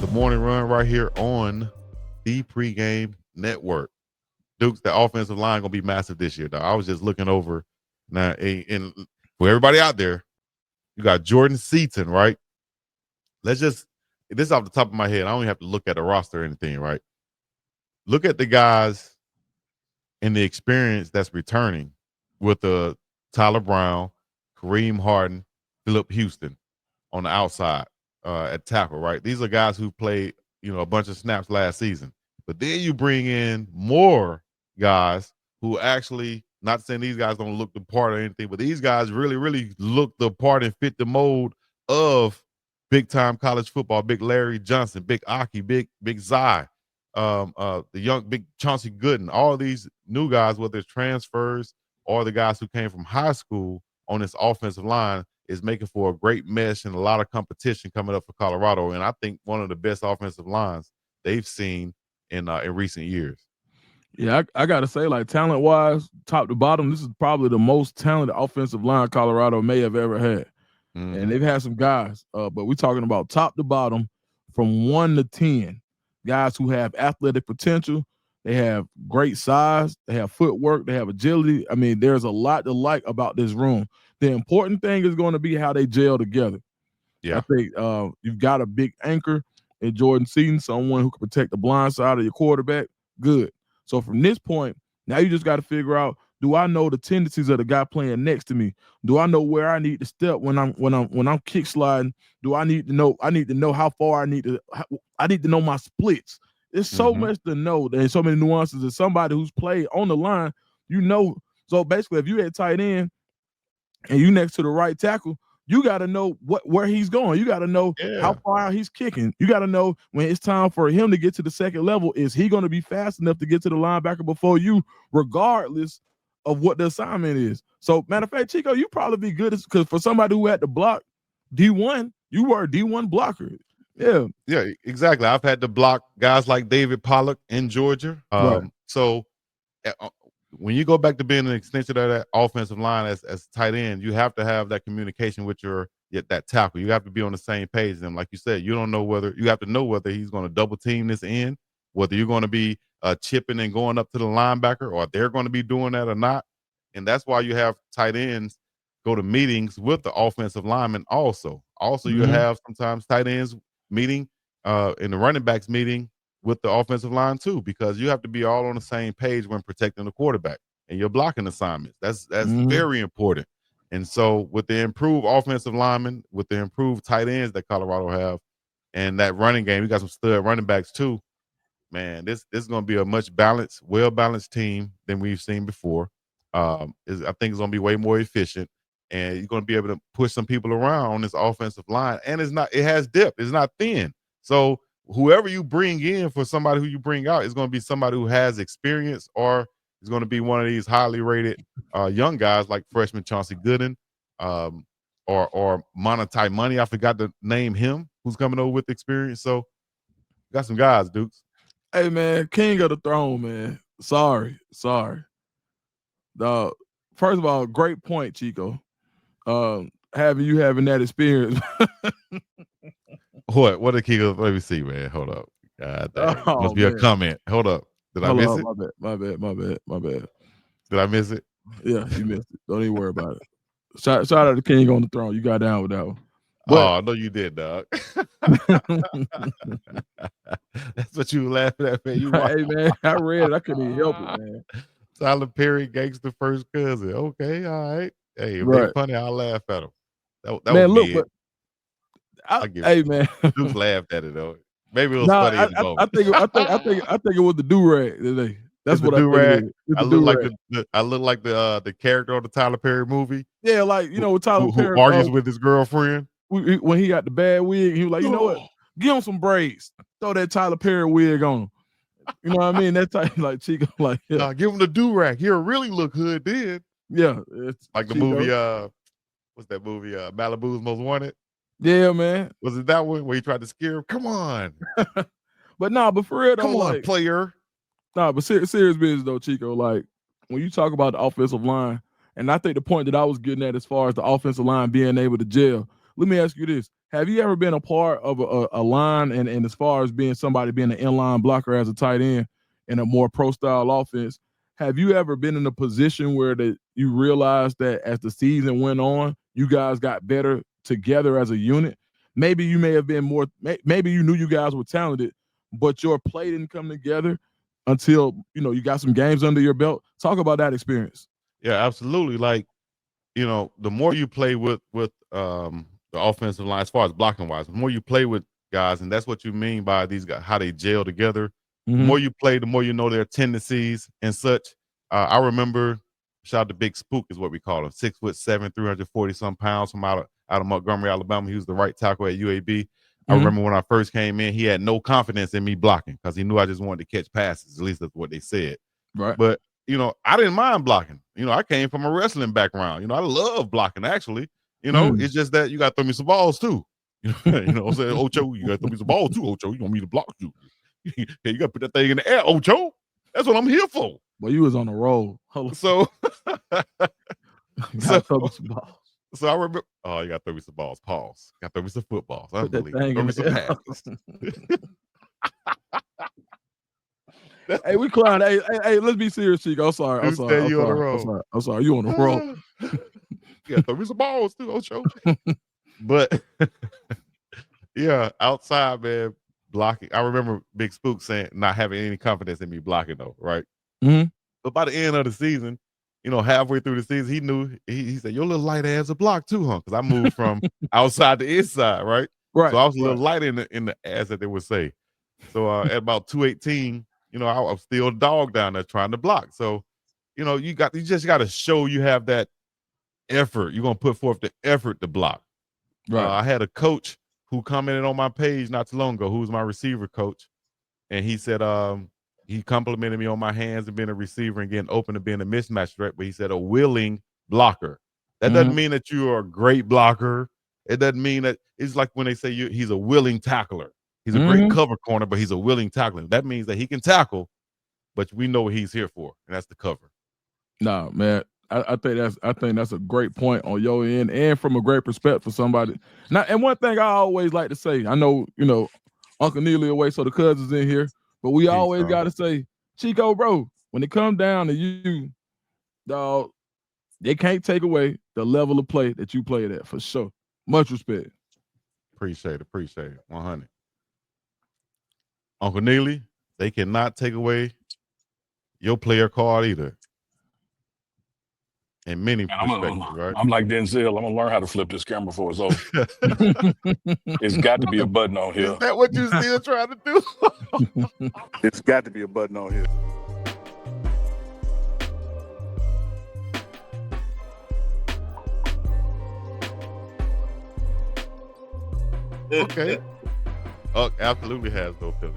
the morning run right here on the Pregame Network. Dukes, the offensive line gonna be massive this year, though. I was just looking over now, and for everybody out there, you got Jordan Seaton, right? This is off the top of my head. I don't even have to look at the roster or anything, right? Look at the guys and the experience that's returning with the Tyler Brown, Kareem Harden, Phillip Houston on the outside at tackle, right? These are guys who played, a bunch of snaps last season. But then you bring in more guys who actually, not saying these guys don't look the part or anything, but these guys really, really look the part and fit the mold of big time college football. Big Larry Johnson, big Aki, big Zai, the young big Chauncey Gooden, all these new guys, whether it's transfers or the guys who came from high school on this offensive line, is making for a great mesh and a lot of competition coming up for Colorado. And I think one of the best offensive lines they've seen in recent years. Yeah, I got to say, like, talent-wise, top to bottom, this is probably the most talented offensive line Colorado may have ever had. Mm-hmm. And they've had some guys, but we're talking about top to bottom from 1 to 10, guys who have athletic potential. They have great size. They have footwork. They have agility. I mean, there's a lot to like about this room. The important thing is going to be how they gel together. Yeah, I think you've got a big anchor in Jordan Seaton, someone who can protect the blind side of your quarterback. Good. So from this point, now you just got to figure out: do I know the tendencies of the guy playing next to me? Do I know where I need to step when I'm kick sliding? Do I need to know? I need to know how far I need to know my splits. There's so much to know. There's so many nuances. As somebody who's played on the line, So basically, if you at tight end and you next to the right tackle, you got to know where he's going. You got to know how far he's kicking. You got to know when it's time for him to get to the second level. Is he going to be fast enough to get to the linebacker before you, regardless of what the assignment is? So, matter of fact, Chico, you probably be good because for somebody who had to block D1, you were a D1 blocker. Yeah, exactly. I've had to block guys like David Pollock in Georgia. Right. So when you go back to being an extension of that offensive line as tight end, you have to have that communication with that tackle. You have to be on the same page. And like you said, you have to know whether he's going to double team this end, whether you're going to be chipping and going up to the linebacker, or they're going to be doing that or not. And that's why you have tight ends go to meetings with the offensive lineman also. You have sometimes tight ends meeting in the running backs meeting with the offensive line too, because you have to be all on the same page when protecting the quarterback and your blocking assignments. That's very important. And so with the improved offensive linemen, with the improved tight ends that Colorado have, and that running game, we got some stud running backs too. Man, this is going to be a much balanced, well-balanced team than we've seen before. I think it's going to be way more efficient, and you're going to be able to push some people around on this offensive line. And it has depth. It's not thin. So whoever you bring in for somebody who you bring out is going to be somebody who has experience, or is going to be one of these highly rated young guys like freshman Chauncey Gooden, or Mana Taimani. I forgot to name him, who's coming over with experience. So got some guys, Dukes. Hey man, king of the throne, man. Sorry. First of all, great point, Chico. Having that experience. What did King of? Let me see, man. Hold up. God damn. Must be a comment. Hold up. Did I miss it? My bad. Did I miss it? Yeah, you missed it. Don't even worry about it. Shout out to King on the throne. You got down with that one. But, no, you did, dog. That's what you were laughing at, man. Hey, man, I read it. I couldn't even help it, man. Tyler Perry, gangster first cousin. Okay, all right. Hey, if they funny, I'll laugh at them. That man, was look, hey, man. Duke laughed at it though. Maybe it was funny in the moment. I think it was the do-rag today. That's what I think. I look like the character on the Tyler Perry movie. Yeah, like with Tyler Perry who argues with his girlfriend. When he got the bad wig, he was like, you know what? Give him some braids. Throw that Tyler Perry wig on him. You know what I mean? That type, like Chico, like give him the do-rag. He'll really look hood then. Yeah, it's like the movie. What's that movie? Malibu's Most Wanted. Yeah, man. Was it that one where he tried to scare him? Come on. but for real though, come on, player. But serious business though, Chico. Like when you talk about the offensive line, and I think the point that I was getting at as far as the offensive line being able to gel, let me ask you this. Have you ever been a part of a line and as far as being somebody being an inline blocker as a tight end in a more pro style offense, have you ever been in a position where you realized that as the season went on, you guys got better together as a unit? Maybe you may have been more, maybe you knew you guys were talented, but your play didn't come together until, you got some games under your belt. Talk about that experience. Yeah, absolutely. Like, the more you play with the offensive line, as far as blocking wise, the more you play with guys, and that's what you mean by these guys, how they gel together. The more you play, the more you know their tendencies and such. I remember, shout out to Big Spook is what we call him, 6'7", 340 some pounds from out of Montgomery, Alabama. He was the right tackle at UAB. I remember when I first came in, he had no confidence in me blocking because he knew I just wanted to catch passes. At least that's what they said. Right. But I didn't mind blocking. I came from a wrestling background. I love blocking actually. It's just that you got to throw me some balls too. I'm saying, Ocho, you got to throw me some balls too, Ocho. You want me to block you? You got to put that thing in the air, Ocho. That's what I'm here for. Well, you was on a roll. So, throw me some balls. So I remember, you got to throw me some balls. Pause. Got to throw me some footballs. Unbelievable. Throw me some passes. Hey, we clown. Hey, let's be serious, Chico. I'm sorry. I'm sorry. You on the roll. Yeah, throw me some balls too, Ocho. But yeah, outside, man, blocking. I remember Big Spook saying not having any confidence in me blocking though, right? But by the end of the season, halfway through the season, he knew. He said, "Your little light ass a block too, huh?" Because I moved from outside to inside, right? Right. So I was a little light in the ass that they would say. So at about 218. I was still a dog down there trying to block. So, you just got to show you have that effort. You're going to put forth the effort to block. Right. I had a coach who commented on my page not too long ago, who was my receiver coach. And he said, he complimented me on my hands and being a receiver and getting open to being a mismatch threat. But he said a willing blocker. That doesn't mean that you are a great blocker. It doesn't mean that it's like when they say he's a willing tackler. He's a great cover corner, but he's a willing tackler. That means that he can tackle, but we know what he's here for, and that's the cover. No, man. I think that's a great point on your end, and from a great respect for somebody. Now, and one thing I always like to say, I know Uncle Neely away, so the cousins in here, but we always got to say, Chico, bro, when it comes down to you, dog, they can't take away the level of play that you played at for sure. Much respect. Appreciate it. 100. Uncle Neely, they cannot take away your player card either. In many perspectives, right? I'm like Denzel. I'm gonna learn how to flip this camera before it's over. It's got to be a button on here. Is that what you still trying to do? It's got to be a button on here. Okay. Absolutely has no feeling.